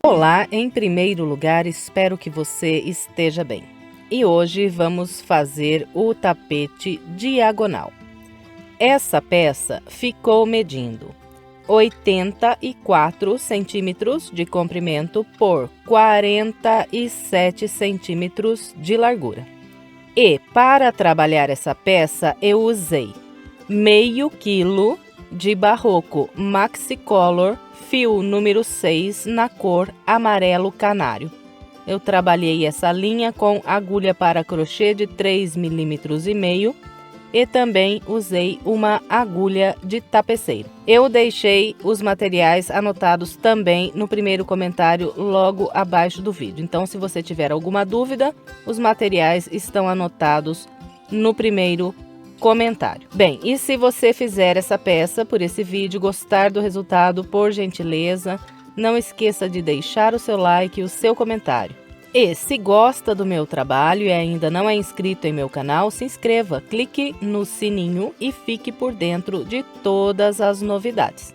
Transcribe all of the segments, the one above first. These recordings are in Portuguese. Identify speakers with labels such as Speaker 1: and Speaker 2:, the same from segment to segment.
Speaker 1: Olá, em primeiro lugar, espero que você esteja bem. E hoje vamos fazer o tapete diagonal. Essa peça ficou medindo 84 centímetros de comprimento por 47 centímetros de largura. E para trabalhar essa peça eu usei meio quilo de Barroco Maxicolor fio número 6 na cor amarelo canário. Eu trabalhei essa linha com agulha para crochê de 3,5 mm e também usei uma agulha de tapeceiro. Eu deixei os materiais anotados também no primeiro comentário logo abaixo do vídeo. Então, se você tiver alguma dúvida, os materiais estão anotados no primeiro comentário. Bem, e se você fizer essa peça por esse vídeo, gostar do resultado, por gentileza, não esqueça de deixar o seu like e o seu comentário. E se gosta do meu trabalho e ainda não é inscrito em meu canal, se inscreva, clique no sininho e fique por dentro de todas as novidades.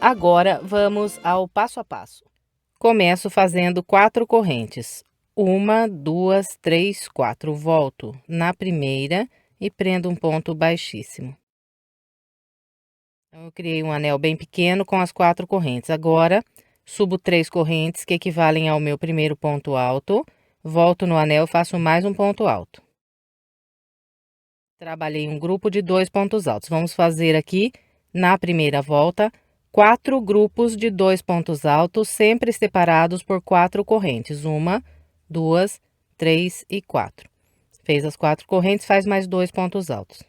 Speaker 1: Agora vamos ao passo a passo. Começo fazendo 4 correntes. 1, 2, 3, 4. Volto na primeira e prendo um ponto baixíssimo. Então, eu criei um anel bem pequeno com as 4 correntes. Agora, subo 3 correntes que equivalem ao meu primeiro ponto alto. Volto no anel e faço mais um ponto alto. Trabalhei um grupo de 2 pontos altos. Vamos fazer aqui, na primeira volta, 4 grupos de 2 pontos altos, sempre separados por 4 correntes. 1, 2, 3 e 4. Fez as 4 correntes, faz mais 2 pontos altos.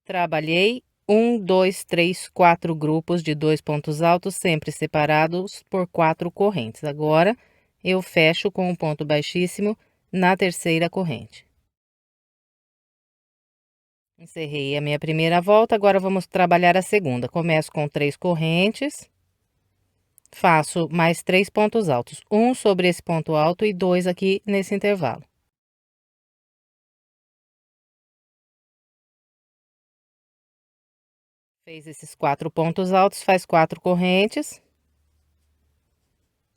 Speaker 1: Trabalhei 1, 2, 3, 4 grupos de 2 pontos altos, sempre separados por 4 correntes. Agora, eu fecho com um ponto baixíssimo na terceira corrente. Encerrei a minha primeira volta, agora vamos trabalhar a segunda. Começo com 3 correntes, faço mais 3 pontos altos, um sobre esse ponto alto e 2 aqui nesse intervalo. Fez esses 4 pontos altos, faz 4 correntes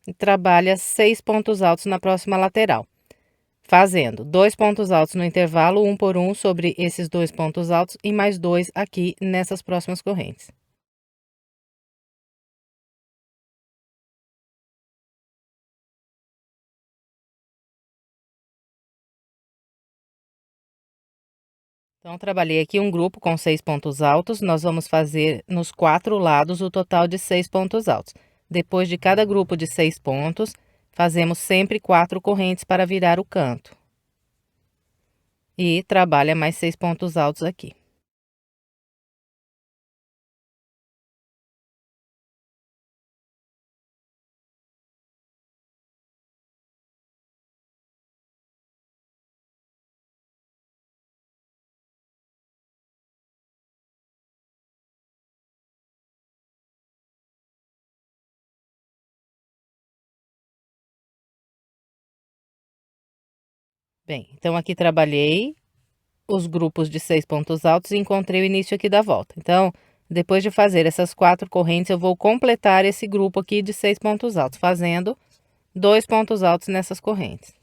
Speaker 1: e trabalha 6 pontos altos na próxima lateral. Fazendo 2 pontos altos no intervalo, um por um sobre esses 2 pontos altos e mais 2 aqui nessas próximas correntes. Então, trabalhei aqui um grupo com 6 pontos altos, nós vamos fazer nos 4 lados o total de 6 pontos altos. Depois de cada grupo de 6 pontos, fazemos sempre 4 correntes para virar o canto. E trabalha mais 6 pontos altos aqui. Bem, então aqui trabalhei os grupos de 6 pontos altos e encontrei o início aqui da volta. Então, depois de fazer essas 4 correntes, eu vou completar esse grupo aqui de 6 pontos altos, fazendo 2 pontos altos nessas correntes.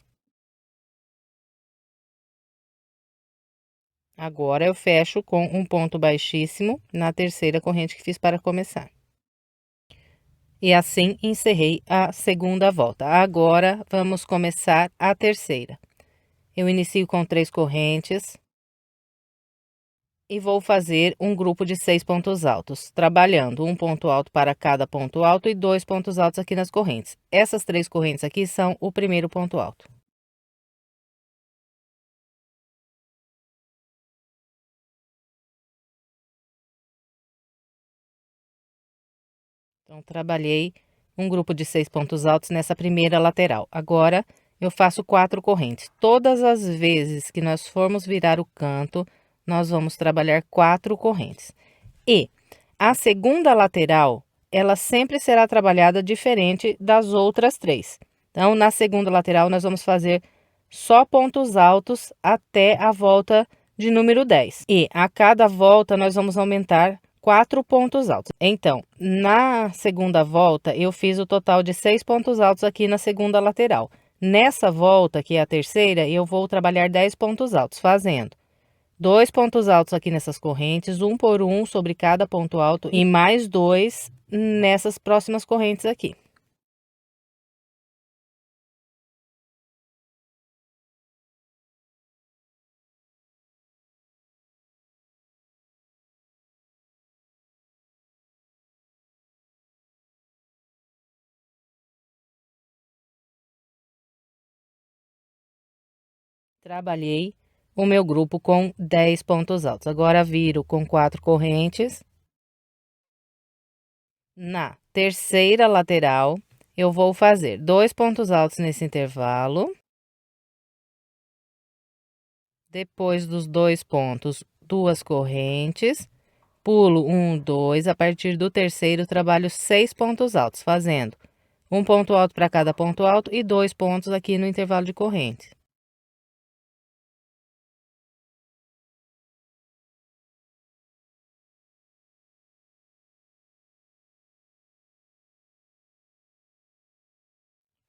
Speaker 1: Agora, eu fecho com um ponto baixíssimo na terceira corrente que fiz para começar. E assim, encerrei a segunda volta. Agora, vamos começar a terceira. Eu inicio com 3 correntes. E vou fazer um grupo de 6 pontos altos, trabalhando um ponto alto para cada ponto alto e 2 pontos altos aqui nas correntes. Essas 3 correntes aqui são o primeiro ponto alto. Então, trabalhei um grupo de 6 pontos altos nessa primeira lateral. Agora, eu faço 4 correntes. Todas as vezes que nós formos virar o canto, nós vamos trabalhar 4 correntes. E A segunda lateral, ela sempre será trabalhada diferente das outras 3. Então, na segunda lateral, nós vamos fazer só pontos altos até a volta de número 10. E a cada volta, nós vamos aumentar 4 pontos altos. Então, na segunda volta, eu fiz o total de 6 pontos altos aqui na segunda lateral. Nessa volta, que é a terceira, eu vou trabalhar 10 pontos altos, fazendo 2 pontos altos aqui nessas correntes, um por um sobre cada ponto alto e mais 2 nessas próximas correntes aqui. Trabalhei o meu grupo com 10 pontos altos. Agora viro com 4 correntes. Na terceira lateral, eu vou fazer 2 pontos altos nesse intervalo. Depois dos 2 pontos, 2 correntes. Pulo 1, 2. A partir do terceiro, trabalho 6 pontos altos, fazendo um ponto alto para cada ponto alto e 2 pontos aqui no intervalo de corrente.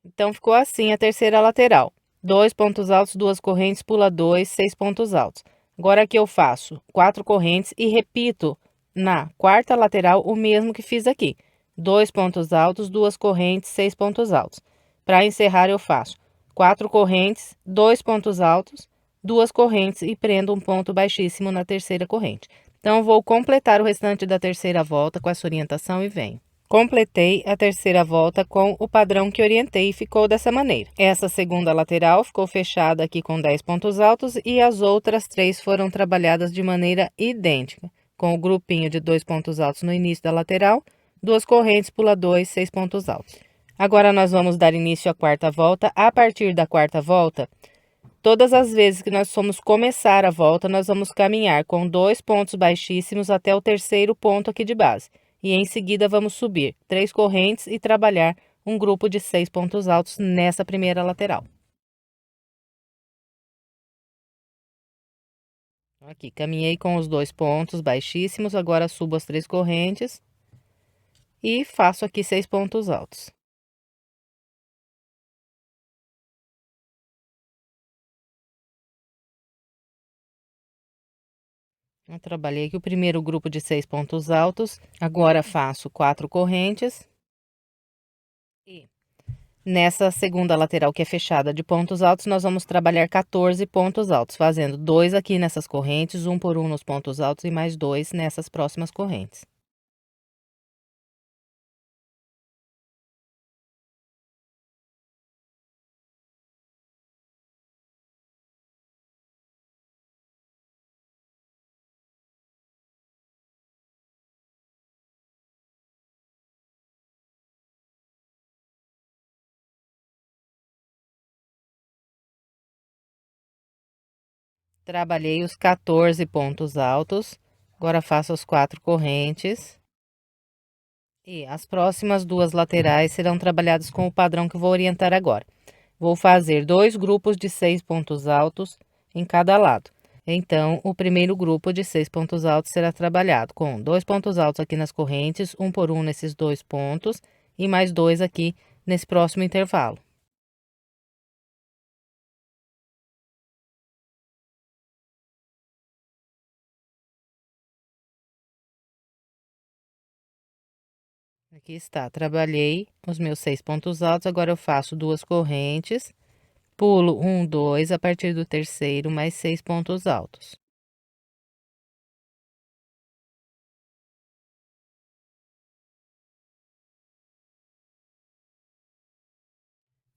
Speaker 1: Então, ficou assim a terceira lateral. 2 pontos altos, 2 correntes, pula 2, 6 pontos altos. Agora aqui eu faço 4 correntes e repito na quarta lateral o mesmo que fiz aqui. 2 pontos altos, 2 correntes, 6 pontos altos. Para encerrar eu faço 4 correntes, 2 pontos altos, 2 correntes e prendo um ponto baixíssimo na terceira corrente. Então, vou completar o restante da terceira volta com essa orientação e venho. Completei a terceira volta com o padrão que orientei e ficou dessa maneira. Essa segunda lateral ficou fechada aqui com 10 pontos altos e as outras 3 foram trabalhadas de maneira idêntica, com o grupinho de 2 pontos altos no início da lateral, 2 correntes, pula 2, 6 pontos altos. Agora, nós vamos dar início à quarta volta. A partir da quarta volta, todas as vezes que nós formos começar a volta, nós vamos caminhar com 2 pontos baixíssimos até o terceiro ponto aqui de base. E em seguida vamos subir 3 correntes e trabalhar um grupo de 6 pontos altos nessa primeira lateral. Aqui, caminhei com os 2 pontos baixíssimos, agora subo as 3 correntes e faço aqui 6 pontos altos. Eu trabalhei aqui o primeiro grupo de 6 pontos altos, agora faço 4 correntes. E nessa segunda lateral que é fechada de pontos altos, nós vamos trabalhar 14 pontos altos, fazendo 2 aqui nessas correntes, um por um nos pontos altos e mais 2 nessas próximas correntes. Trabalhei os 14 pontos altos, agora faço as 4 correntes. E as próximas 2 laterais serão trabalhadas com o padrão que eu vou orientar agora. Vou fazer 2 grupos de 6 pontos altos em cada lado. Então, o primeiro grupo de 6 pontos altos será trabalhado com 2 pontos altos aqui nas correntes, um por um nesses 2 pontos e mais 2 aqui nesse próximo intervalo. Aqui está, trabalhei os meus 6 pontos altos, agora eu faço 2 correntes, pulo 1, 2, a partir do terceiro, mais 6 pontos altos.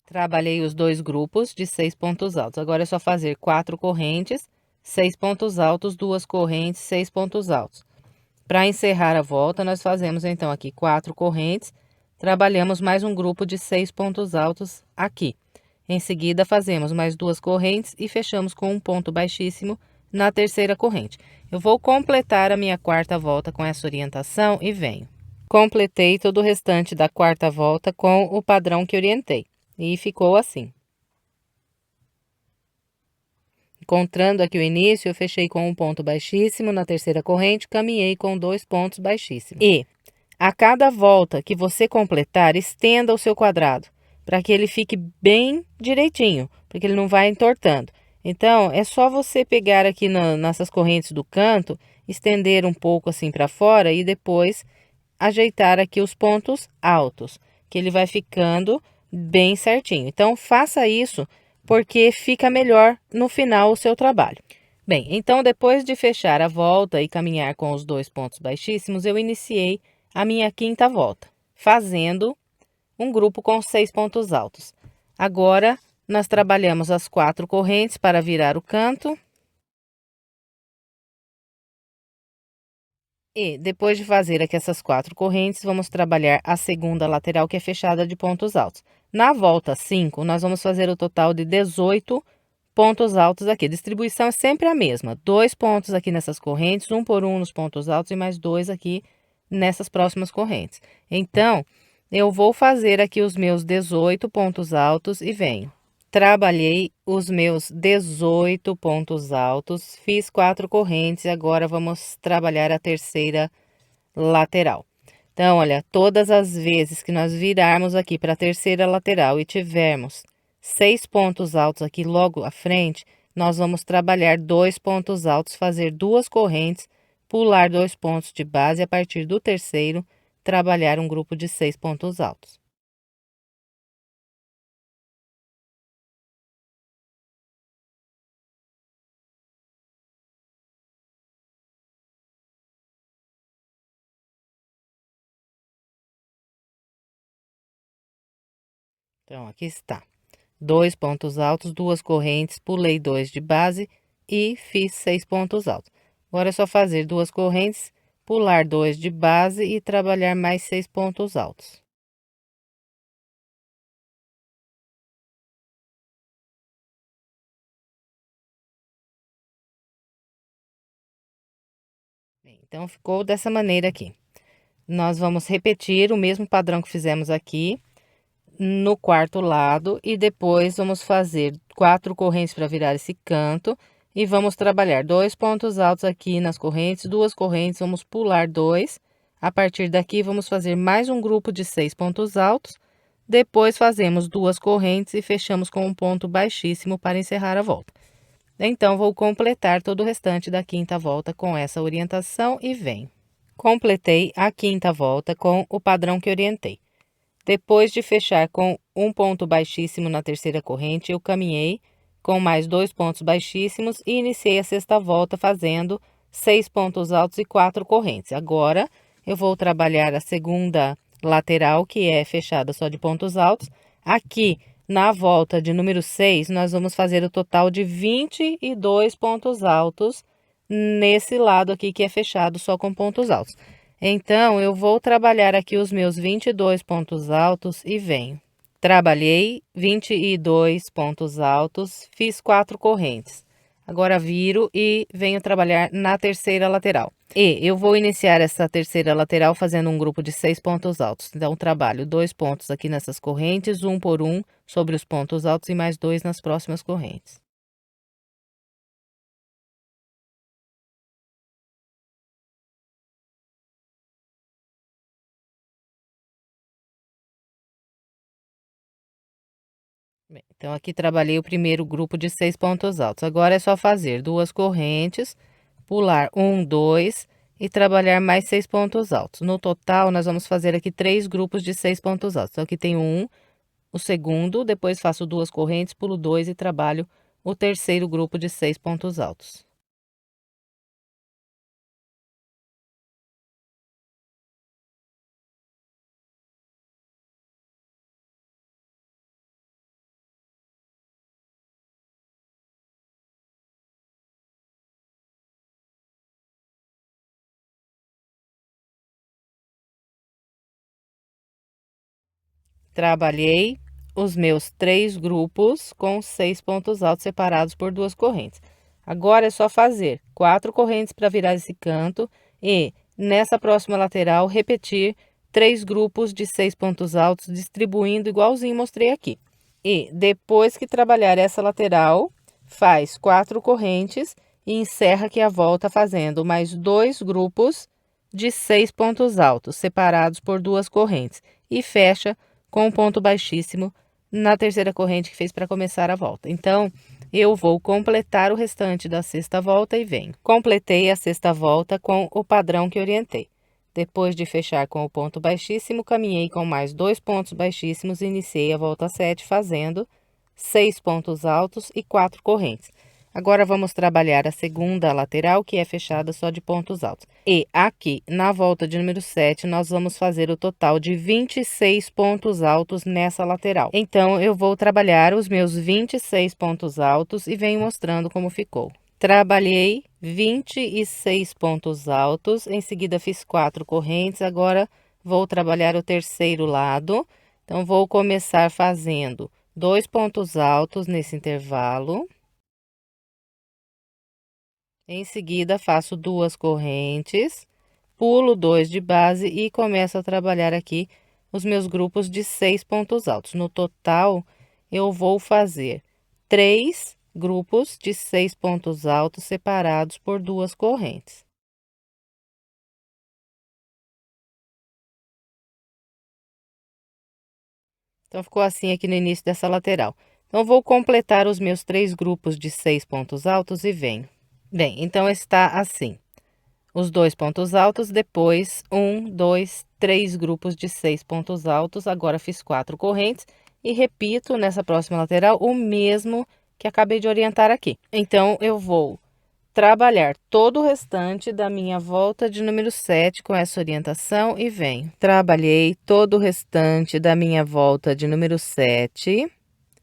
Speaker 1: Trabalhei os 2 grupos de 6 pontos altos, agora é só fazer 4 correntes, 6 pontos altos, 2 correntes, 6 pontos altos. Para encerrar a volta, nós fazemos então aqui 4 correntes, trabalhamos mais um grupo de 6 pontos altos aqui. Em seguida, fazemos mais 2 correntes e fechamos com um ponto baixíssimo na terceira corrente. Eu vou completar a minha quarta volta com essa orientação e venho. Completei todo o restante da quarta volta com o padrão que orientei. E ficou assim. Encontrando aqui o início, eu fechei com um ponto baixíssimo na terceira corrente, caminhei com 2 pontos baixíssimos. E a cada volta que você completar, estenda o seu quadrado, para que ele fique bem direitinho, porque ele não vai entortando. Então, é só você pegar aqui nessas correntes do canto, estender um pouco assim para fora e depois ajeitar aqui os pontos altos, que ele vai ficando bem certinho. Então, faça isso porque fica melhor no final o seu trabalho. Bem, então depois de fechar a volta e caminhar com os 2 pontos baixíssimos, eu iniciei a minha quinta volta, fazendo um grupo com 6 pontos altos. Agora, nós trabalhamos as 4 correntes para virar o canto. E depois de fazer aqui essas 4 correntes, vamos trabalhar a segunda lateral, que é fechada de pontos altos. Na volta 5, nós vamos fazer o total de 18 pontos altos aqui. A distribuição é sempre a mesma. 2 pontos aqui nessas correntes, um por um nos pontos altos e mais 2 aqui nessas próximas correntes. Então, eu vou fazer aqui os meus 18 pontos altos e venho. Trabalhei os meus 18 pontos altos, fiz 4 correntes e agora vamos trabalhar a terceira lateral. Então, olha, todas as vezes que nós virarmos aqui para a terceira lateral e tivermos 6 pontos altos aqui logo à frente, nós vamos trabalhar 2 pontos altos, fazer 2 correntes, pular 2 pontos de base e a partir do terceiro, trabalhar um grupo de 6 pontos altos. Então, aqui está. 2 pontos altos, 2 correntes, pulei 2 de base e fiz 6 pontos altos. Agora é só fazer 2 correntes, pular 2 de base e trabalhar mais 6 pontos altos. Bem, então, ficou dessa maneira aqui. Nós vamos repetir o mesmo padrão que fizemos aqui no quarto lado e depois vamos fazer 4 correntes para virar esse canto e vamos trabalhar 2 pontos altos aqui nas correntes, 2 correntes, vamos pular 2. A partir daqui, vamos fazer mais um grupo de 6 pontos altos, depois fazemos 2 correntes e fechamos com um ponto baixíssimo para encerrar a volta. Então, vou completar todo o restante da quinta volta com essa orientação e venho. Completei a quinta volta com o padrão que orientei. Depois de fechar com um ponto baixíssimo na terceira corrente, eu caminhei com mais 2 pontos baixíssimos e iniciei a sexta volta fazendo 6 pontos altos e 4 correntes. Agora, eu vou trabalhar a segunda lateral, que é fechada só de pontos altos. Aqui, na volta de número 6, nós vamos fazer o total de 22 pontos altos nesse lado aqui que é fechado só com pontos altos. Então, eu vou trabalhar aqui os meus 22 pontos altos e venho. Trabalhei 22 pontos altos, fiz 4 correntes. Agora viro e venho trabalhar na terceira lateral. E eu vou iniciar essa terceira lateral fazendo um grupo de 6 pontos altos. Então, trabalho 2 pontos aqui nessas correntes, um por um sobre os pontos altos e mais 2 nas próximas correntes. Bem, então, aqui trabalhei o primeiro grupo de 6 pontos altos. Agora é só fazer 2 correntes, pular um, 2 e trabalhar mais 6 pontos altos. No total, nós vamos fazer aqui 3 grupos de 6 pontos altos. Então, aqui tem um, o segundo, depois faço 2 correntes, pulo 2 e trabalho o terceiro grupo de 6 pontos altos. Trabalhei os meus 3 grupos com 6 pontos altos separados por 2 correntes. Agora é só fazer 4 correntes para virar esse canto e, nessa próxima lateral, repetir 3 grupos de 6 pontos altos, distribuindo igualzinho mostrei aqui. E, depois que trabalhar essa lateral, faz 4 correntes e encerra aqui a volta fazendo mais 2 grupos de 6 pontos altos, separados por 2 correntes. E fecha com um ponto baixíssimo na terceira corrente que fez para começar a volta. Então, eu vou completar o restante da sexta volta e venho. Completei a sexta volta com o padrão que orientei. Depois de fechar com o ponto baixíssimo, caminhei com mais 2 pontos baixíssimos e iniciei a volta 7 fazendo 6 pontos altos e 4 correntes. Agora, vamos trabalhar a segunda lateral, que é fechada só de pontos altos. E aqui, na volta de número 7, nós vamos fazer o total de 26 pontos altos nessa lateral. Então, eu vou trabalhar os meus 26 pontos altos e venho mostrando como ficou. Trabalhei 26 pontos altos, em seguida fiz 4 correntes, agora vou trabalhar o terceiro lado. Então, vou começar fazendo 2 pontos altos nesse intervalo. Em seguida, faço 2 correntes, pulo 2 de base e começo a trabalhar aqui os meus grupos de 6 pontos altos. No total, eu vou fazer 3 grupos de 6 pontos altos separados por 2 correntes. Então, ficou assim aqui no início dessa lateral. Então, vou completar os meus 3 grupos de 6 pontos altos e venho. Bem, então está assim. Os 2 pontos altos, depois 1, 2, 3 grupos de 6 pontos altos. Agora fiz 4 correntes e repito nessa próxima lateral o mesmo que acabei de orientar aqui. Então, eu vou trabalhar todo o restante da minha volta de número 7 com essa orientação e venho. Trabalhei todo o restante da minha volta de número 7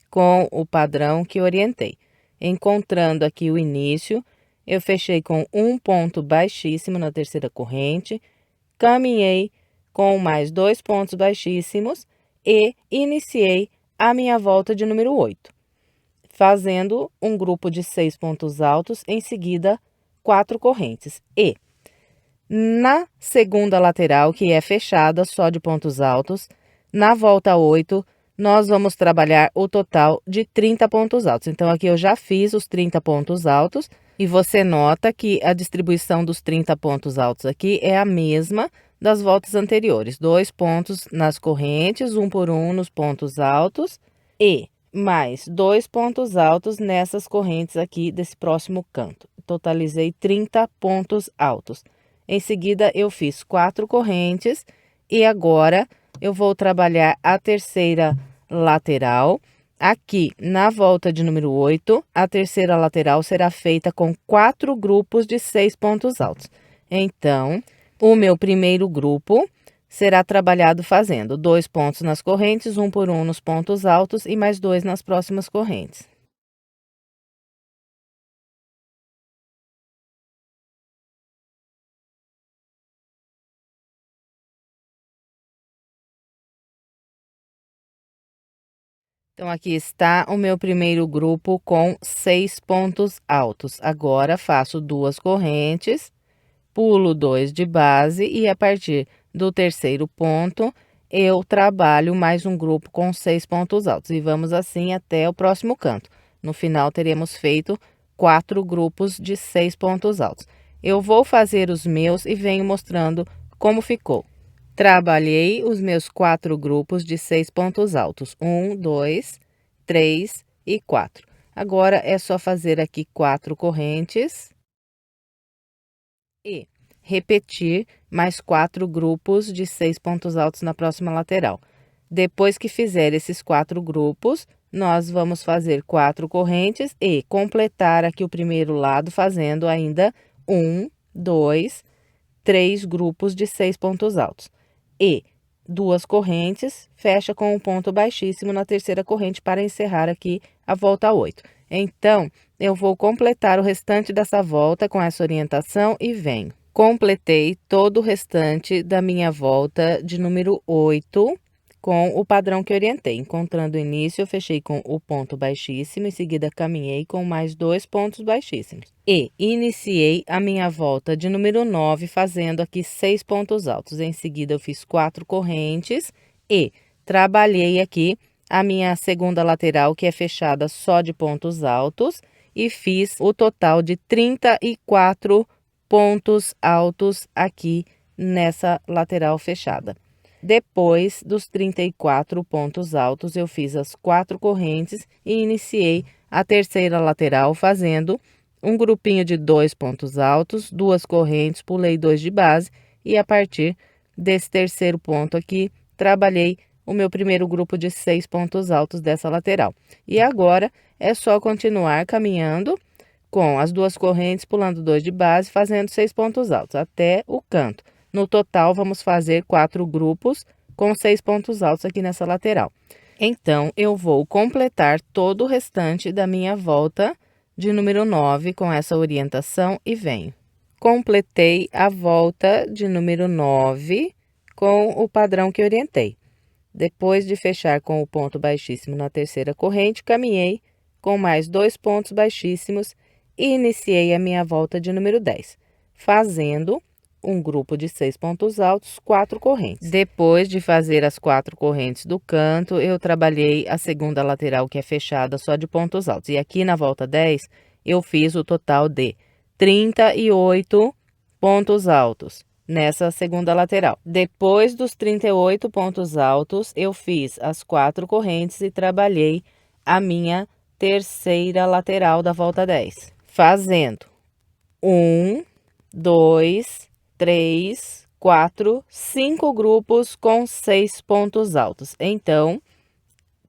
Speaker 1: com o padrão que orientei. Encontrando aqui o início, eu fechei com um ponto baixíssimo na terceira corrente, caminhei com mais 2 pontos baixíssimos e iniciei a minha volta de número 8, fazendo um grupo de 6 pontos altos, em seguida 4 correntes. E na segunda lateral, que é fechada só de pontos altos, na volta 8, nós vamos trabalhar o total de 30 pontos altos. Então, aqui eu já fiz os 30 pontos altos. E você nota que a distribuição dos 30 pontos altos aqui é a mesma das voltas anteriores. 2 pontos nas correntes, 1 por 1 nos pontos altos e mais 2 pontos altos nessas correntes aqui desse próximo canto. Totalizei 30 pontos altos. Em seguida, eu fiz 4 correntes e agora eu vou trabalhar a terceira lateral. Aqui, na volta de número 8, a terceira lateral será feita com 4 grupos de 6 pontos altos. Então, o meu primeiro grupo será trabalhado fazendo 2 pontos nas correntes, 1 por 1 nos pontos altos e mais 2 nas próximas correntes. Então, aqui está o meu primeiro grupo com 6 pontos altos. Agora, faço 2 correntes, pulo 2 de base e a partir do terceiro ponto, eu trabalho mais um grupo com 6 pontos altos. E vamos assim até o próximo canto. No final, teremos feito 4 grupos de 6 pontos altos. Eu vou fazer os meus e venho mostrando como ficou. Trabalhei os meus 4 grupos de 6 pontos altos. 1, 2, 3 e 4. Agora, é só fazer aqui 4 correntes e repetir mais 4 grupos de 6 pontos altos na próxima lateral. Depois que fizer esses 4 grupos, nós vamos fazer 4 correntes e completar aqui o primeiro lado fazendo ainda 1, 2, 3 grupos de 6 pontos altos. E 2 correntes, fecha com um ponto baixíssimo na terceira corrente para encerrar aqui a volta 8. Então, eu vou completar o restante dessa volta com essa orientação e venho. Completei todo o restante da minha volta de número 8 com o padrão que orientei. Encontrando o início, eu fechei com o ponto baixíssimo, em seguida caminhei com mais 2 pontos baixíssimos. E iniciei a minha volta de número 9, fazendo aqui 6 pontos altos. Em seguida, eu fiz 4 correntes e trabalhei aqui a minha segunda lateral, que é fechada só de pontos altos, e fiz o total de 34 pontos altos aqui nessa lateral fechada. Depois dos 34 pontos altos, eu fiz as 4 correntes e iniciei a terceira lateral fazendo um grupinho de 2 pontos altos, 2 correntes, pulei 2 de base e a partir desse terceiro ponto aqui, trabalhei o meu primeiro grupo de 6 pontos altos dessa lateral. E agora é só continuar caminhando com as 2 correntes, pulando 2 de base, fazendo 6 pontos altos até o canto. No total, vamos fazer 4 grupos com 6 pontos altos aqui nessa lateral. Então, eu vou completar todo o restante da minha volta de número 9 com essa orientação e venho. Completei a volta de número 9 com o padrão que orientei. Depois de fechar com o ponto baixíssimo na terceira corrente, caminhei com mais 2 pontos baixíssimos e iniciei a minha volta de número 10, fazendo um grupo de 6 pontos altos, 4 correntes. Depois de fazer as 4 correntes do canto, eu trabalhei a segunda lateral, que é fechada só de pontos altos. E aqui na volta 10, eu fiz o total de 38 pontos altos nessa segunda lateral. Depois dos 38 pontos altos, eu fiz as 4 correntes e trabalhei a minha terceira lateral da volta 10, fazendo 1, 2, 3, 4, 5 grupos com 6 pontos altos. Então,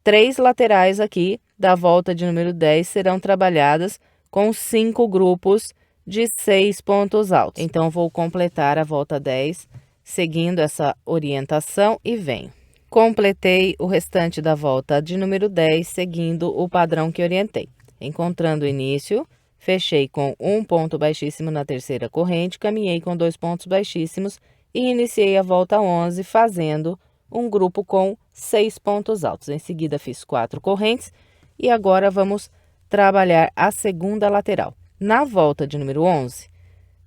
Speaker 1: 3 laterais aqui da volta de número 10 serão trabalhadas com 5 grupos de 6 pontos altos. Então, vou completar a volta 10 seguindo essa orientação e venho. Completei o restante da volta de número 10 seguindo o padrão que orientei. Encontrando o início, fechei com um ponto baixíssimo na terceira corrente, caminhei com 2 pontos baixíssimos e iniciei a volta 11 fazendo um grupo com 6 pontos altos. Em seguida, fiz 4 correntes e agora vamos trabalhar a segunda lateral. Na volta de número 11,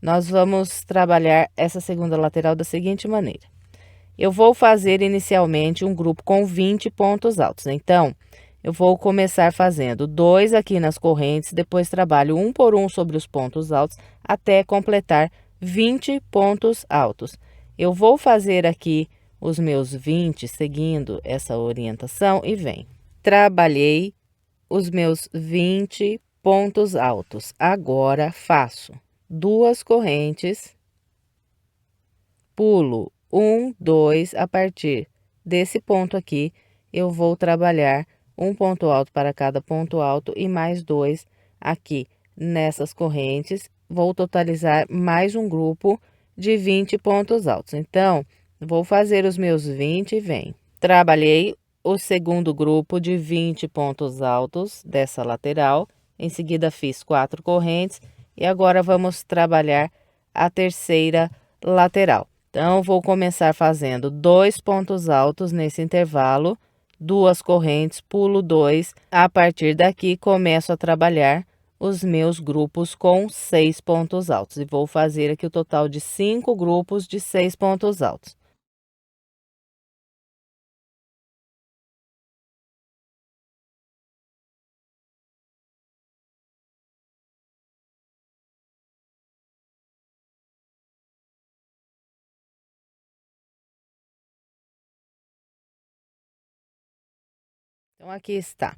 Speaker 1: nós vamos trabalhar essa segunda lateral da seguinte maneira. Eu vou fazer inicialmente um grupo com 20 pontos altos. Então, eu vou começar fazendo 2 aqui nas correntes, depois trabalho um por um sobre os pontos altos, até completar 20 pontos altos. Eu vou fazer aqui os meus 20, seguindo essa orientação, e venho. Trabalhei os meus 20 pontos altos. Agora, faço 2 correntes, pulo 1, 2, a partir desse ponto aqui, eu vou trabalhar um ponto alto para cada ponto alto e mais 2 aqui nessas correntes. Vou totalizar mais um grupo de 20 pontos altos. Então, vou fazer os meus 20 e venho. Trabalhei o segundo grupo de 20 pontos altos dessa lateral. Em seguida, fiz 4 correntes e agora vamos trabalhar a terceira lateral. Então, vou começar fazendo 2 pontos altos nesse intervalo, 2 correntes, pulo 2. A partir daqui, começo a trabalhar os meus grupos com 6 pontos altos. E vou fazer aqui o total de 5 grupos de 6 pontos altos. Então, aqui está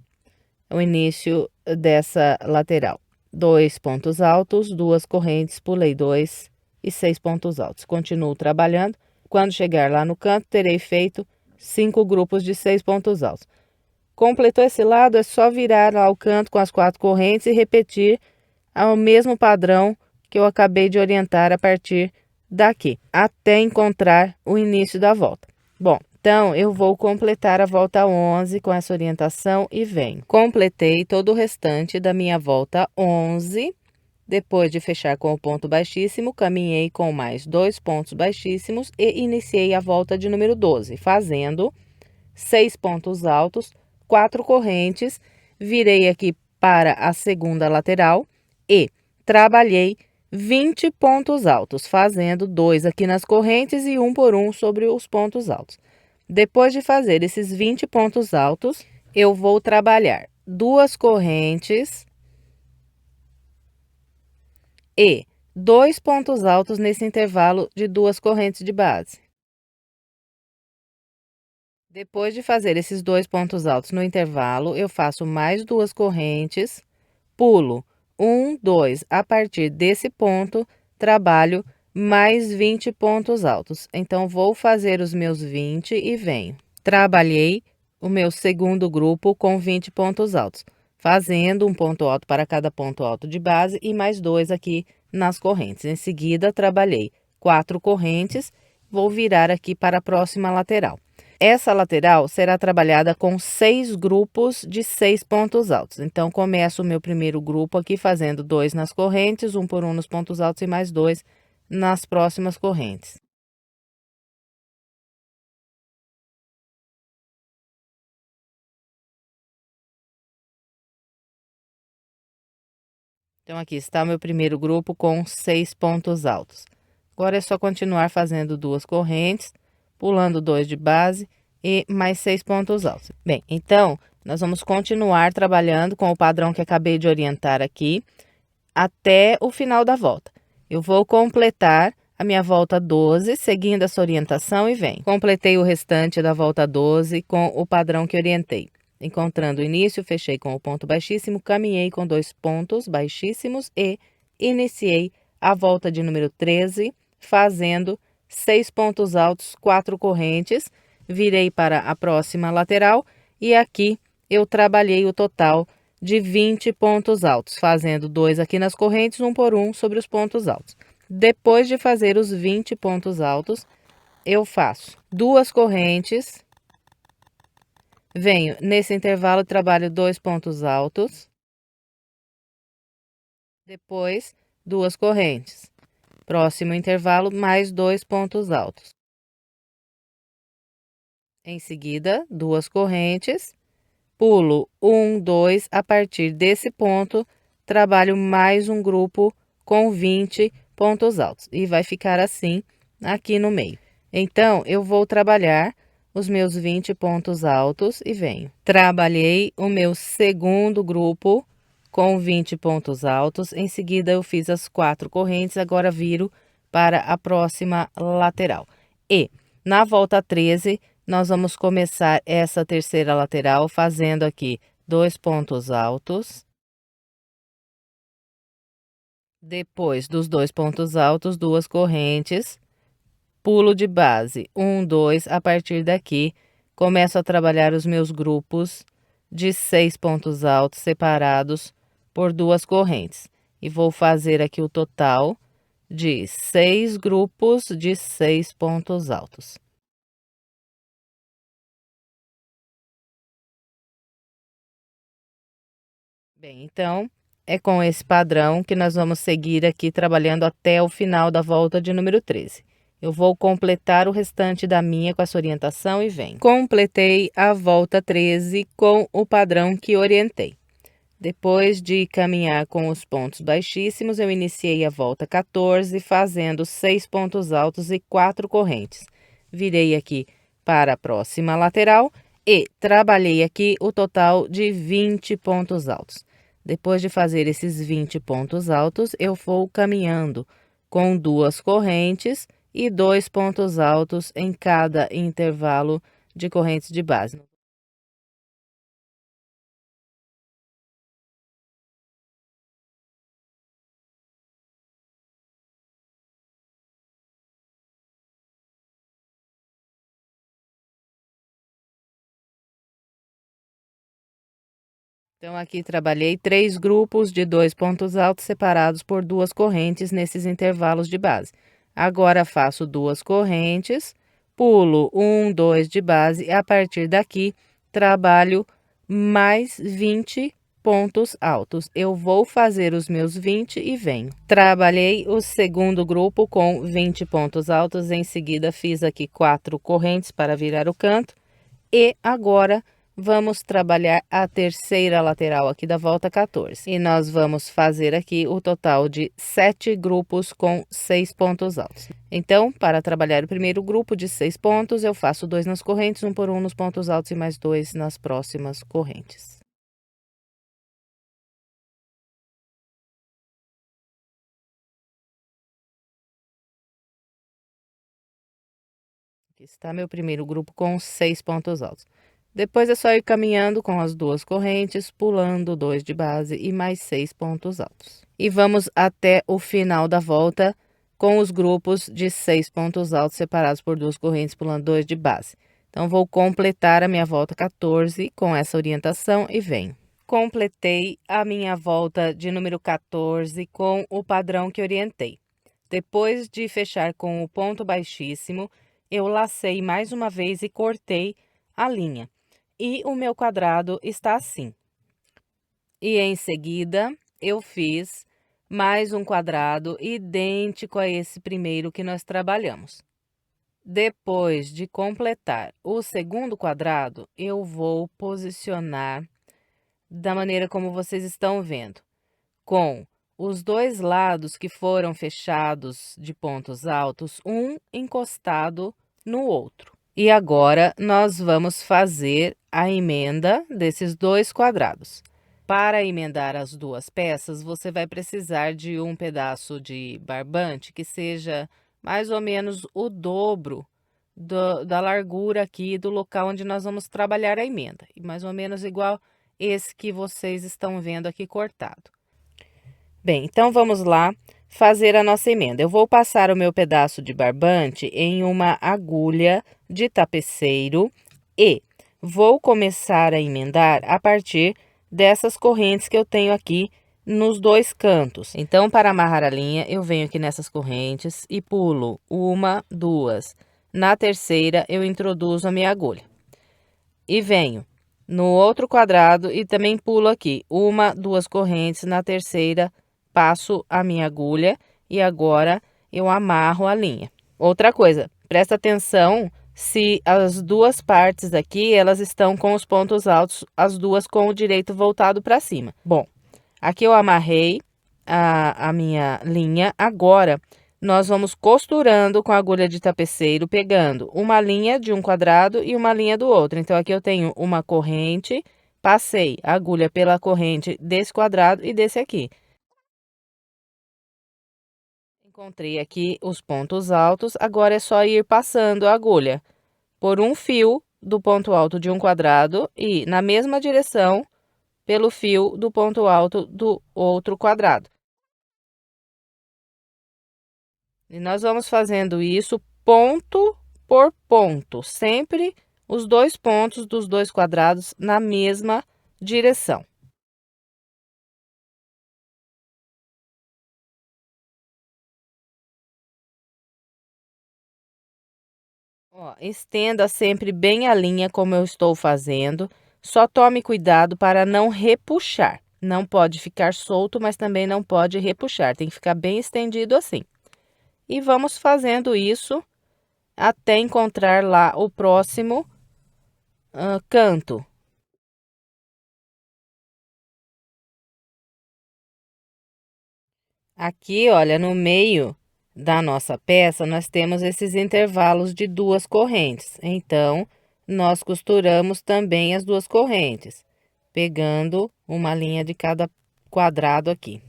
Speaker 1: o início dessa lateral. 2 pontos altos, 2 correntes, pulei 2 e 6 pontos altos. Continuo trabalhando. Quando chegar lá no canto, terei feito 5 grupos de 6 pontos altos. Completou esse lado, é só virar lá o canto com as 4 correntes e repetir o mesmo padrão que eu acabei de orientar a partir daqui, até encontrar o início da volta. Bom, então, eu vou completar a volta 11 com essa orientação e venho. Completei todo o restante da minha volta 11. Depois de fechar com o ponto baixíssimo, caminhei com mais 2 pontos baixíssimos e iniciei a volta de número 12, fazendo 6 pontos altos, 4 correntes, virei aqui para a segunda lateral e trabalhei 20 pontos altos, fazendo 2 aqui nas correntes e 1 por 1 sobre os pontos altos. Depois de fazer esses 20 pontos altos, eu vou trabalhar 2 correntes e 2 pontos altos nesse intervalo de 2 correntes de base. Depois de fazer esses 2 pontos altos no intervalo, eu faço mais 2 correntes, pulo 1, 2, a partir desse ponto, trabalho mais 20 pontos altos. Então, vou fazer os meus 20 e venho. Trabalhei o meu segundo grupo com 20 pontos altos, fazendo um ponto alto para cada ponto alto de base e mais 2 aqui nas correntes. Em seguida, trabalhei 4 correntes, vou virar aqui para a próxima lateral. Essa lateral será trabalhada com 6 grupos de 6 pontos altos. Então, começo o meu primeiro grupo aqui fazendo 2 nas correntes, 1 por 1 nos pontos altos e mais 2 nas próximas correntes. Então, aqui está o meu primeiro grupo com 6 pontos altos. Agora é só continuar fazendo 2 correntes, pulando 2 de base e mais 6 pontos altos. Bem, então, nós vamos continuar trabalhando com o padrão que acabei de orientar aqui até o final da volta. Eu vou completar a minha volta 12, seguindo essa orientação e venho. Completei o restante da volta 12 com o padrão que orientei. Encontrando o início, fechei com o ponto baixíssimo, caminhei com 2 pontos baixíssimos e iniciei a volta de número 13, fazendo 6 pontos altos, 4 correntes, virei para a próxima lateral e aqui eu trabalhei o total de 20 pontos altos, fazendo 2 aqui nas correntes, 1 por 1 sobre os pontos altos. Depois de fazer os 20 pontos altos, eu faço 2 correntes, venho nesse intervalo, trabalho 2 pontos altos, depois 2 correntes. Próximo intervalo, mais 2 pontos altos. Em seguida, 2 correntes, pulo 1, 2, a partir desse ponto, trabalho mais um grupo com 20 pontos altos. E vai ficar assim aqui no meio. Então, eu vou trabalhar os meus 20 pontos altos e venho. Trabalhei o meu segundo grupo com 20 pontos altos. Em seguida, eu fiz as 4 correntes, agora viro para a próxima lateral. E na volta 13, nós vamos começar essa terceira lateral fazendo aqui 2 pontos altos. Depois dos 2 pontos altos, 2 correntes, pulo de base, 1, 2, a partir daqui, começo a trabalhar os meus grupos de 6 pontos altos separados por 2 correntes. E vou fazer aqui o total de 6 grupos de 6 pontos altos. Bem, então, é com esse padrão que nós vamos seguir aqui trabalhando até o final da volta de número 13. Eu vou completar o restante da minha com essa orientação e venho. Completei a volta 13 com o padrão que orientei. Depois de caminhar com os pontos baixíssimos, eu iniciei a volta 14, fazendo 6 pontos altos e 4 correntes. Virei aqui para a próxima lateral e trabalhei aqui o total de 20 pontos altos. Depois de fazer esses 20 pontos altos, eu vou caminhando com 2 correntes e 2 pontos altos em cada intervalo de correntes de base. Então, aqui trabalhei 3 grupos de 2 pontos altos separados por 2 correntes nesses intervalos de base. Agora, faço 2 correntes, pulo 1, 2 de base e a partir daqui, trabalho mais 20 pontos altos. Eu vou fazer os meus 20 e venho. Trabalhei o segundo grupo com 20 pontos altos, em seguida fiz aqui 4 correntes para virar o canto E agora vamos trabalhar a terceira lateral aqui da volta 14. E nós vamos fazer aqui o total de 7 grupos com 6 pontos altos. Então, para trabalhar o primeiro grupo de 6 pontos, eu faço 2 nas correntes, 1 por 1 nos pontos altos e mais 2 nas próximas correntes. Aqui está meu primeiro grupo com 6 pontos altos. Depois é só ir caminhando com as 2 correntes, pulando 2 de base e mais 6 pontos altos. E vamos até o final da volta com os grupos de 6 pontos altos separados por 2 correntes, pulando 2 de base. Então, vou completar a minha volta 14 com essa orientação e venho. Completei a minha volta de número 14 com o padrão que orientei. Depois de fechar com o ponto baixíssimo, eu lacei mais uma vez e cortei a linha. E o meu quadrado está assim. E em seguida, eu fiz mais um quadrado idêntico a esse primeiro que nós trabalhamos. Depois de completar o segundo quadrado, eu vou posicionar da maneira como vocês estão vendo, com os 2 lados que foram fechados de pontos altos, um encostado no outro. E agora, nós vamos fazer a emenda desses 2 quadrados. Para emendar as 2 peças, você vai precisar de um pedaço de barbante que seja mais ou menos o dobro da largura aqui do local onde nós vamos trabalhar a emenda. E mais ou menos igual esse que vocês estão vendo aqui cortado. Bem, então vamos lá fazer a nossa emenda. Eu vou passar o meu pedaço de barbante em uma agulha de tapeceiro e vou começar a emendar a partir dessas correntes que eu tenho aqui nos 2 cantos. Então, para amarrar a linha, eu venho aqui nessas correntes e pulo 1, 2. Na terceira, eu introduzo a minha agulha. E venho no outro quadrado e também pulo aqui 1, 2 correntes. Na terceira, passo a minha agulha e agora eu amarro a linha. Outra coisa, presta atenção se as 2 partes aqui, elas estão com os pontos altos, as 2 com o direito voltado para cima. Bom, aqui eu amarrei a minha linha, agora nós vamos costurando com a agulha de tapeceiro, pegando uma linha de um quadrado e uma linha do outro. Então, aqui eu tenho uma corrente, passei a agulha pela corrente desse quadrado e desse aqui. Encontrei aqui os pontos altos, agora é só ir passando a agulha por um fio do ponto alto de um quadrado e na mesma direção pelo fio do ponto alto do outro quadrado. E nós vamos fazendo isso ponto por ponto, sempre os 2 pontos dos 2 quadrados na mesma direção. Ó, estenda sempre bem a linha como eu estou fazendo, só tome cuidado para não repuxar. Não pode ficar solto, mas também não pode repuxar, tem que ficar bem estendido assim. E vamos fazendo isso até encontrar lá o próximo canto. Aqui, olha, no meio da nossa peça, nós temos esses intervalos de 2 correntes. Então, nós costuramos também as 2 correntes, pegando uma linha de cada quadrado aqui.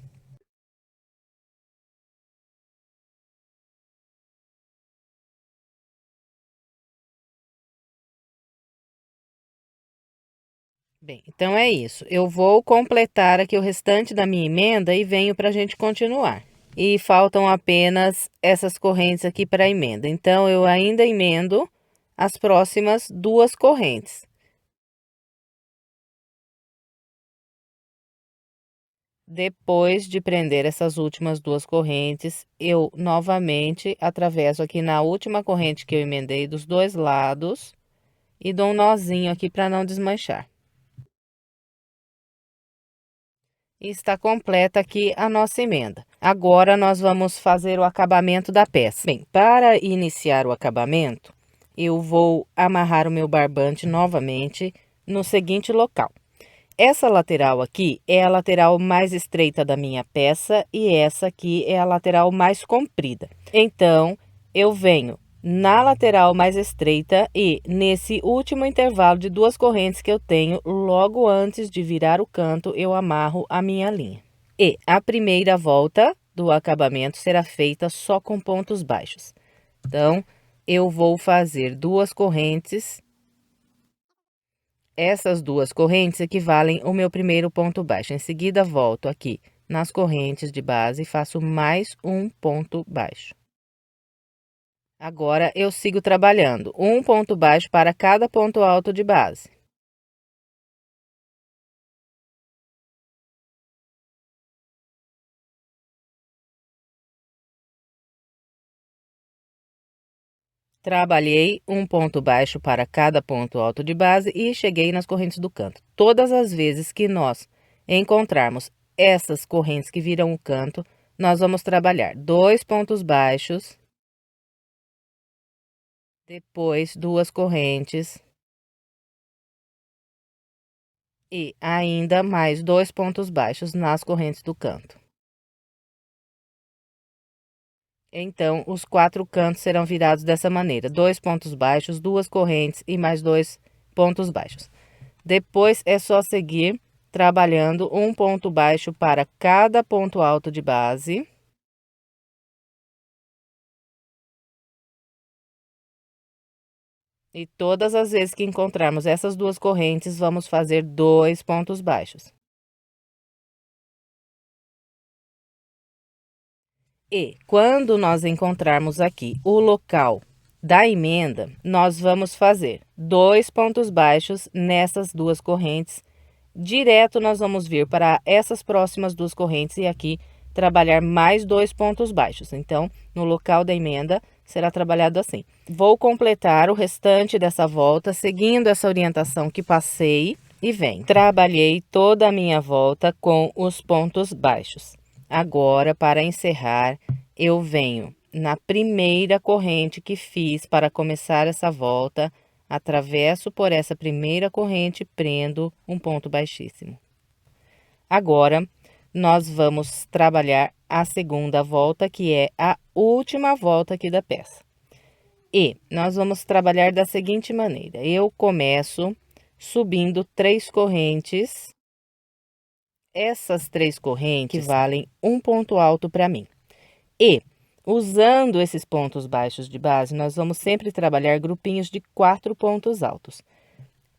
Speaker 1: Bem, então é isso. Eu vou completar aqui o restante da minha emenda e venho para a gente continuar. E faltam apenas essas correntes aqui para a emenda. Então, eu ainda emendo as próximas 2 correntes. Depois de prender essas últimas 2 correntes, eu novamente atravesso aqui na última corrente que eu emendei dos 2 lados e dou um nozinho aqui para não desmanchar. E está completa aqui a nossa emenda. Agora, nós vamos fazer o acabamento da peça. Bem, para iniciar o acabamento, eu vou amarrar o meu barbante novamente no seguinte local. Essa lateral aqui é a lateral mais estreita da minha peça e essa aqui é a lateral mais comprida. Então, eu venho na lateral mais estreita e nesse último intervalo de 2 correntes que eu tenho, logo antes de virar o canto, eu amarro a minha linha. E a primeira volta do acabamento será feita só com pontos baixos. Então, eu vou fazer 2 correntes. Essas 2 correntes equivalem ao meu primeiro ponto baixo. Em seguida, volto aqui nas correntes de base e faço mais um ponto baixo. Agora, eu sigo trabalhando um ponto baixo para cada ponto alto de base. Trabalhei um ponto baixo para cada ponto alto de base e cheguei nas correntes do canto. Todas as vezes que nós encontrarmos essas correntes que viram o canto, nós vamos trabalhar 2 pontos baixos, depois 2 correntes e ainda mais 2 pontos baixos nas correntes do canto. Então, os 4 cantos serão virados dessa maneira: 2 pontos baixos, 2 correntes e mais 2 pontos baixos. Depois é só seguir trabalhando um ponto baixo para cada ponto alto de base. E todas as vezes que encontrarmos essas 2 correntes, vamos fazer 2 pontos baixos. E quando nós encontrarmos aqui o local da emenda, nós vamos fazer 2 pontos baixos nessas 2 correntes. Direto nós vamos vir para essas próximas 2 correntes e aqui trabalhar mais 2 pontos baixos. Então, no local da emenda, será trabalhado assim. Vou completar o restante dessa volta, seguindo essa orientação que passei e venho. Trabalhei toda a minha volta com os pontos baixos. Agora, para encerrar, eu venho na primeira corrente que fiz para começar essa volta, atravesso por essa primeira corrente e prendo um ponto baixíssimo. Agora, nós vamos trabalhar a segunda volta, que é a última volta aqui da peça. E nós vamos trabalhar da seguinte maneira: eu começo subindo 3 correntes. Essas 3 correntes valem um ponto alto para mim. E, usando esses pontos baixos de base, nós vamos sempre trabalhar grupinhos de 4 pontos altos.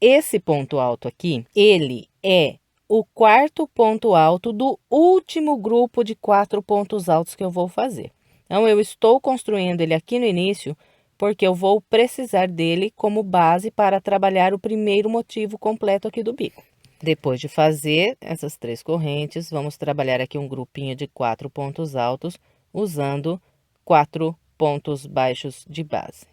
Speaker 1: Esse ponto alto aqui, ele é o 4º ponto alto do último grupo de 4 pontos altos que eu vou fazer. Então, eu estou construindo ele aqui no início, porque eu vou precisar dele como base para trabalhar o primeiro motivo completo aqui do bico. Depois de fazer essas 3 correntes, vamos trabalhar aqui um grupinho de 4 pontos altos, usando 4 pontos baixos de base.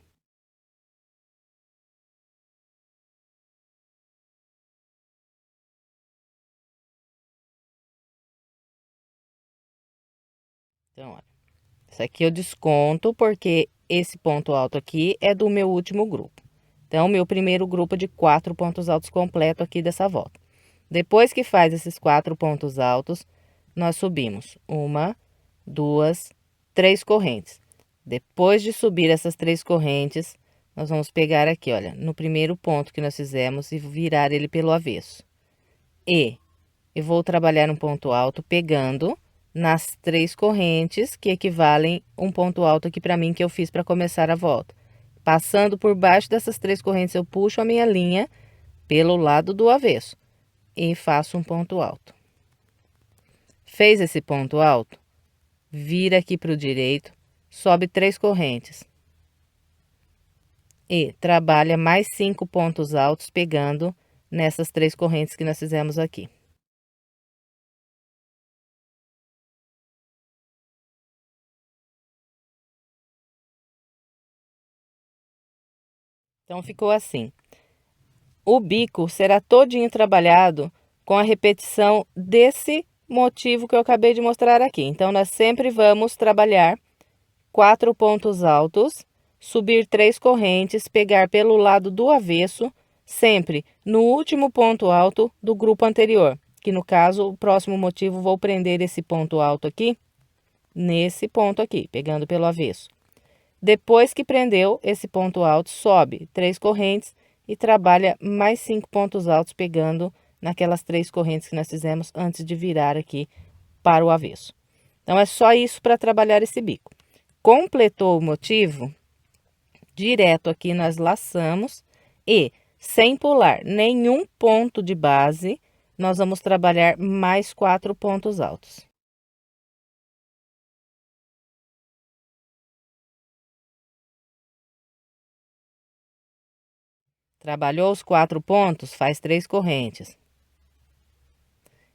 Speaker 1: Então, olha, isso aqui eu desconto porque esse ponto alto aqui é do meu último grupo. Então, meu primeiro grupo de 4 pontos altos completo aqui dessa volta. Depois que faz esses 4 pontos altos, nós subimos 1, 2, 3 correntes. Depois de subir essas 3 correntes, nós vamos pegar aqui, olha, no primeiro ponto que nós fizemos e virar ele pelo avesso. E eu vou trabalhar um ponto alto pegando nas 3 correntes, que equivalem um ponto alto aqui para mim que eu fiz para começar a volta. Passando por baixo dessas 3 correntes, eu puxo a minha linha pelo lado do avesso e faço um ponto alto. Fez esse ponto alto? Vira aqui para o direito, sobe 3 correntes. E trabalha mais 5 pontos altos pegando nessas 3 correntes que nós fizemos aqui. Então, ficou assim. O bico será todinho trabalhado com a repetição desse motivo que eu acabei de mostrar aqui. Então, nós sempre vamos trabalhar 4 pontos altos, subir 3 correntes, pegar pelo lado do avesso, sempre no último ponto alto do grupo anterior, que no caso, o próximo motivo, vou prender esse ponto alto aqui, nesse ponto aqui, pegando pelo avesso. Depois que prendeu esse ponto alto, sobe 3 correntes e trabalha mais 5 pontos altos, pegando naquelas 3 correntes que nós fizemos antes de virar aqui para o avesso. Então, é só isso para trabalhar esse bico. Completou o motivo, direto aqui nós laçamos e, sem pular nenhum ponto de base, nós vamos trabalhar mais 4 pontos altos. Trabalhou os 4 pontos, faz 3 correntes.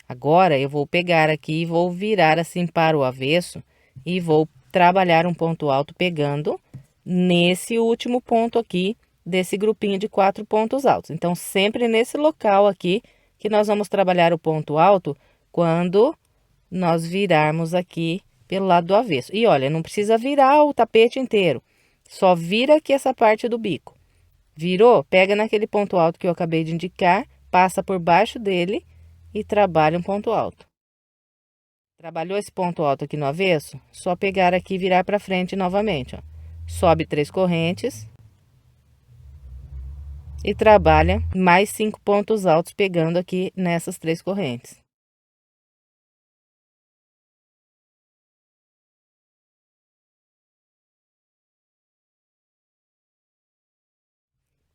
Speaker 1: Agora, eu vou pegar aqui e vou virar assim para o avesso e vou trabalhar um ponto alto pegando nesse último ponto aqui desse grupinho de 4 pontos altos. Então, sempre nesse local aqui que nós vamos trabalhar o ponto alto quando nós virarmos aqui pelo lado do avesso. E olha, não precisa virar o tapete inteiro, só vira aqui essa parte do bico. Virou? Pega naquele ponto alto que eu acabei de indicar, passa por baixo dele e trabalha um ponto alto. Trabalhou esse ponto alto aqui no avesso? Só pegar aqui e virar para frente novamente, ó. Sobe 3 correntes e trabalha mais 5 pontos altos pegando aqui nessas 3 correntes.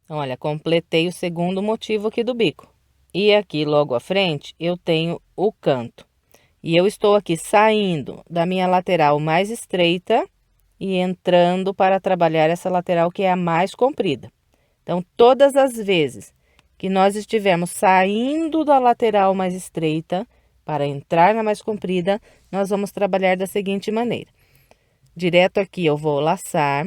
Speaker 1: Então, olha, completei o segundo motivo aqui do bico. E aqui logo à frente eu tenho o canto. E eu estou aqui saindo da minha lateral mais estreita e entrando para trabalhar essa lateral que é a mais comprida. Então, todas as vezes que nós estivermos saindo da lateral mais estreita para entrar na mais comprida, nós vamos trabalhar da seguinte maneira. Direto aqui eu vou laçar.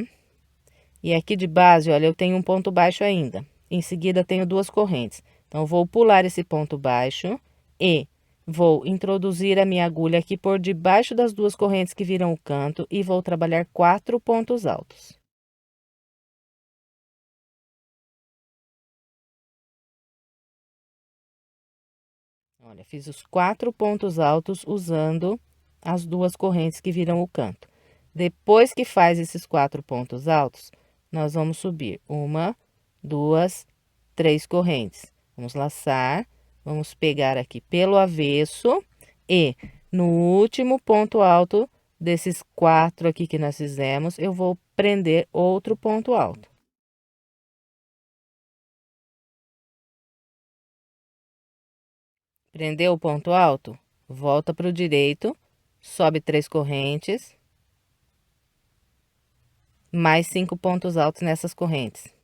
Speaker 1: E aqui de base, olha, eu tenho um ponto baixo ainda. Em seguida, tenho 2 correntes. Então, vou pular esse ponto baixo e vou introduzir a minha agulha aqui por debaixo das 2 correntes que viram o canto e vou trabalhar 4 pontos altos. Olha, fiz os 4 pontos altos usando as 2 correntes que viram o canto. Depois que faz esses 4 pontos altos, nós vamos subir 1, 2, 3 correntes. Vamos laçar, vamos pegar aqui pelo avesso e no último ponto alto desses 4 aqui que nós fizemos, eu vou prender outro ponto alto. Prendeu o ponto alto? Volta para o direito, sobe 3 correntes, mais 5 pontos altos nessas correntes.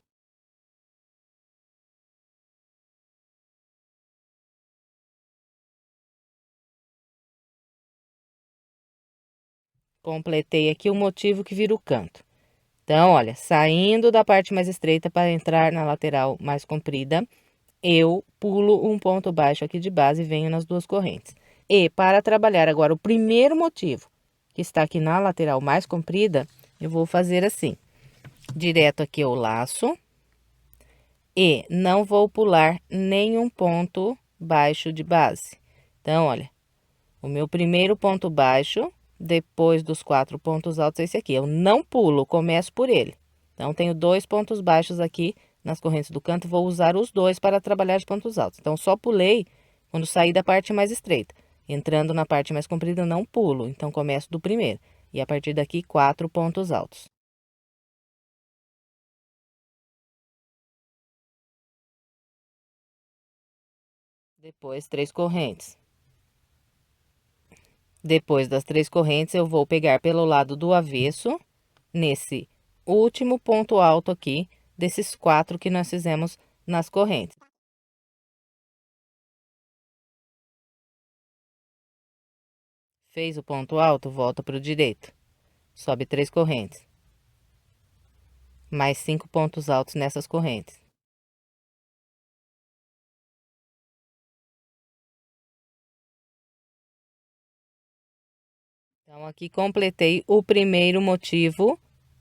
Speaker 1: Completei aqui o motivo que vira o canto. Então, olha, saindo da parte mais estreita para entrar na lateral mais comprida, eu pulo um ponto baixo aqui de base e venho nas 2 correntes. E para trabalhar agora o primeiro motivo, que está aqui na lateral mais comprida, eu vou fazer assim. Direto aqui eu laço e não vou pular nenhum ponto baixo de base. Então, olha, o meu primeiro ponto baixo, depois dos 4 pontos altos, é esse aqui. Eu não pulo, começo por ele. Então, tenho 2 pontos baixos aqui nas correntes do canto, vou usar os 2 para trabalhar os pontos altos. Então, só pulei quando saí da parte mais estreita. Entrando na parte mais comprida, eu não pulo. Então, começo do primeiro. E a partir daqui, 4 pontos altos. Depois, 3 correntes. Depois das 3 correntes, eu vou pegar pelo lado do avesso, nesse último ponto alto aqui, desses 4 que nós fizemos nas correntes. Fez o ponto alto, volta para o direito. Sobe 3 correntes. Mais 5 pontos altos nessas correntes. Então, aqui completei o primeiro motivo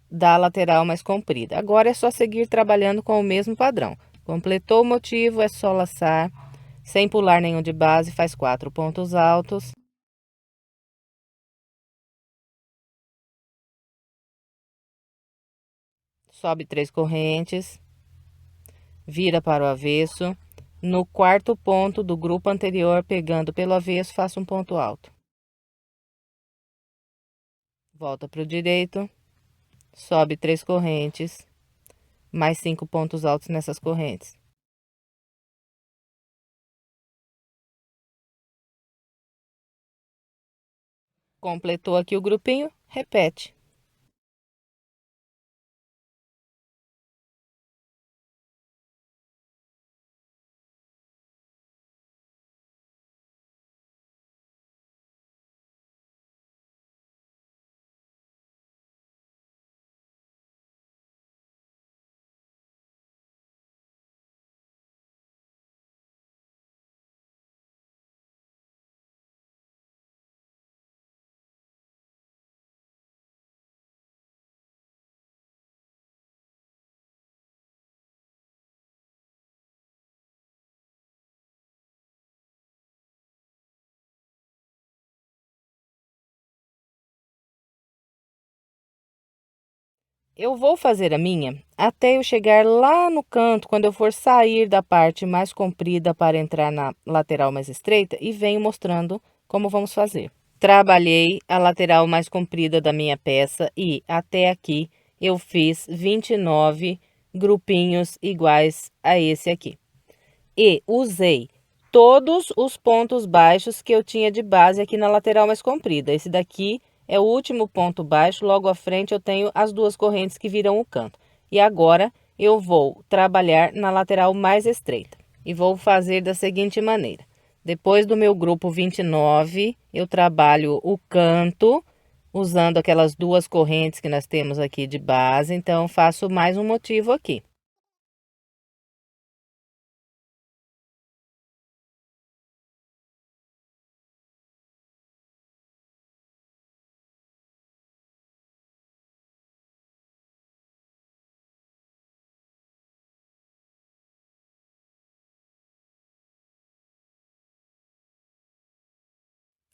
Speaker 1: da lateral mais comprida. Agora é só seguir trabalhando com o mesmo padrão. Completou o motivo, é só laçar, sem pular nenhum de base, faz 4 pontos altos. Sobe 3 correntes, vira para o avesso. No quarto ponto do grupo anterior, pegando pelo avesso, faça um ponto alto. Volta para o direito, sobe 3 correntes, mais 5 pontos altos nessas correntes. Completou aqui o grupinho, repete. Eu vou fazer a minha até eu chegar lá no canto, quando eu for sair da parte mais comprida para entrar na lateral mais estreita, e venho mostrando como vamos fazer. Trabalhei a lateral mais comprida da minha peça e até aqui eu fiz 29 grupinhos iguais a esse aqui. E usei todos os pontos baixos que eu tinha de base aqui na lateral mais comprida. Esse daqui é o último ponto baixo, logo à frente eu tenho as duas correntes que viram o canto. E agora eu vou trabalhar na lateral mais estreita. E vou fazer da seguinte maneira. Depois do meu grupo 29, eu trabalho o canto, usando aquelas duas correntes que nós temos aqui de base. Então, faço mais um motivo aqui.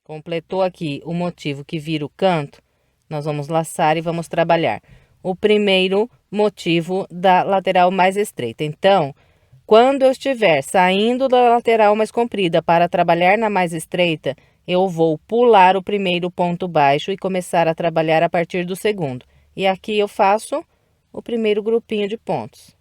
Speaker 1: Completou aqui o motivo que vira o canto, nós vamos laçar e vamos trabalhar o primeiro motivo da lateral mais estreita. Então, quando eu estiver saindo da lateral mais comprida para trabalhar na mais estreita, eu vou pular o primeiro ponto baixo e começar a trabalhar a partir do segundo. E aqui eu faço o primeiro grupinho de pontos.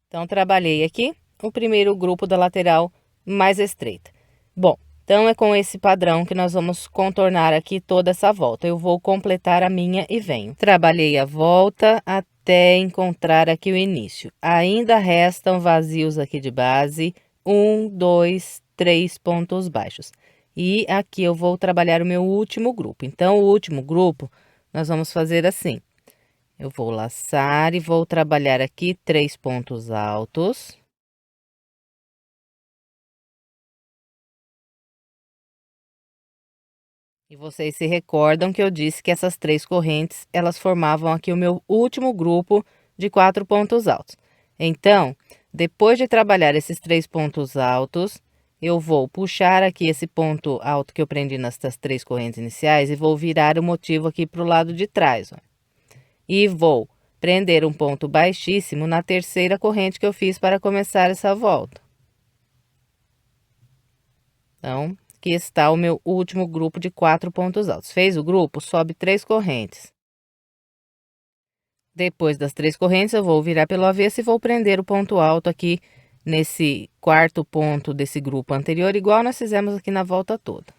Speaker 1: Então, trabalhei aqui o primeiro grupo da lateral mais estreita. Bom, então é com esse padrão que nós vamos contornar aqui toda essa volta. Eu vou completar a minha e venho. Trabalhei a volta até encontrar aqui o início. Ainda restam vazios aqui de base, 1, 2, 3 pontos baixos. E aqui eu vou trabalhar o meu último grupo. Então, o último grupo, nós vamos fazer assim. Eu vou laçar e vou trabalhar aqui 3 pontos altos. E vocês se recordam que eu disse que essas 3 correntes, elas formavam aqui o meu último grupo de 4 pontos altos. Então, depois de trabalhar esses 3 pontos altos, eu vou puxar aqui esse ponto alto que eu prendi nessas 3 correntes iniciais e vou virar o motivo aqui para o lado de trás, ó. E vou prender um ponto baixíssimo na terceira corrente que eu fiz para começar essa volta. Então, aqui está o meu último grupo de 4 pontos altos. Fez o grupo, sobe 3 correntes. Depois das 3 correntes, eu vou virar pelo avesso e vou prender o ponto alto aqui nesse quarto ponto desse grupo anterior, igual nós fizemos aqui na volta toda.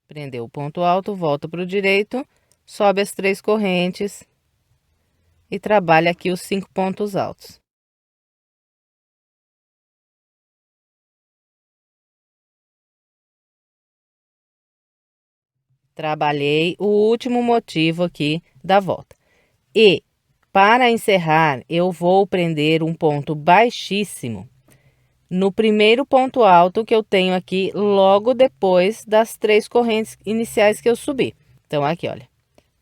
Speaker 1: Prendeu o ponto alto, volta para o direito, sobe as 3 correntes e trabalha aqui os 5 pontos altos. Trabalhei o último motivo aqui da volta. E, para encerrar, eu vou prender um ponto baixíssimo no primeiro ponto alto que eu tenho aqui, logo depois das 3 correntes iniciais que eu subi. Então, aqui, olha,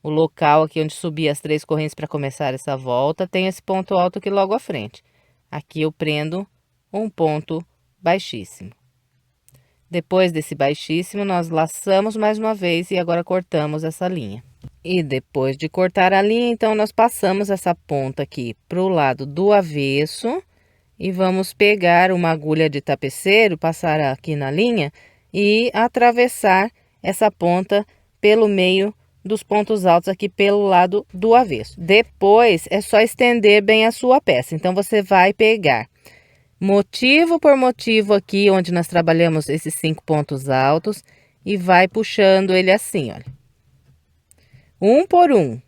Speaker 1: o local aqui onde subi as 3 correntes para começar essa volta, tem esse ponto alto aqui logo à frente. Aqui eu prendo um ponto baixíssimo. Depois desse baixíssimo, nós laçamos mais uma vez e agora cortamos essa linha. E depois de cortar a linha, então, nós passamos essa ponta aqui para o lado do avesso e vamos pegar uma agulha de tapeceiro, passar aqui na linha e atravessar essa ponta pelo meio dos pontos altos aqui pelo lado do avesso. Depois, é só estender bem a sua peça. Então, você vai pegar motivo por motivo aqui, onde nós trabalhamos esses 5 pontos altos, e vai puxando ele assim, olha. Um por um,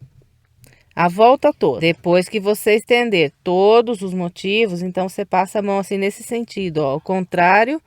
Speaker 1: a volta toda. Depois que você estender todos os motivos, então você passa a mão assim nesse sentido, ó, ao contrário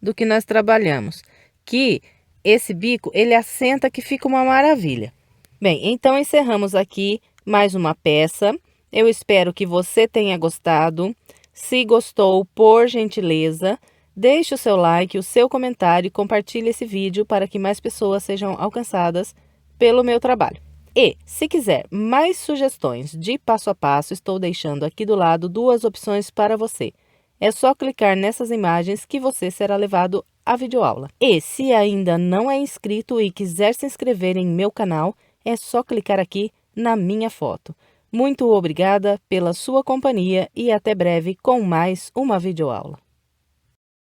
Speaker 1: do que nós trabalhamos. Que esse bico, ele assenta que fica uma maravilha. Bem, então encerramos aqui mais uma peça. Eu espero que você tenha gostado. Se gostou, por gentileza, deixe o seu like, o seu comentário e compartilhe esse vídeo para que mais pessoas sejam alcançadas pelo meu trabalho. E, se quiser mais sugestões de passo a passo, estou deixando aqui do lado 2 opções para você. É só clicar nessas imagens que você será levado à videoaula. E, se ainda não é inscrito e quiser se inscrever em meu canal, é só clicar aqui na minha foto. Muito obrigada pela sua companhia e até breve com mais uma videoaula.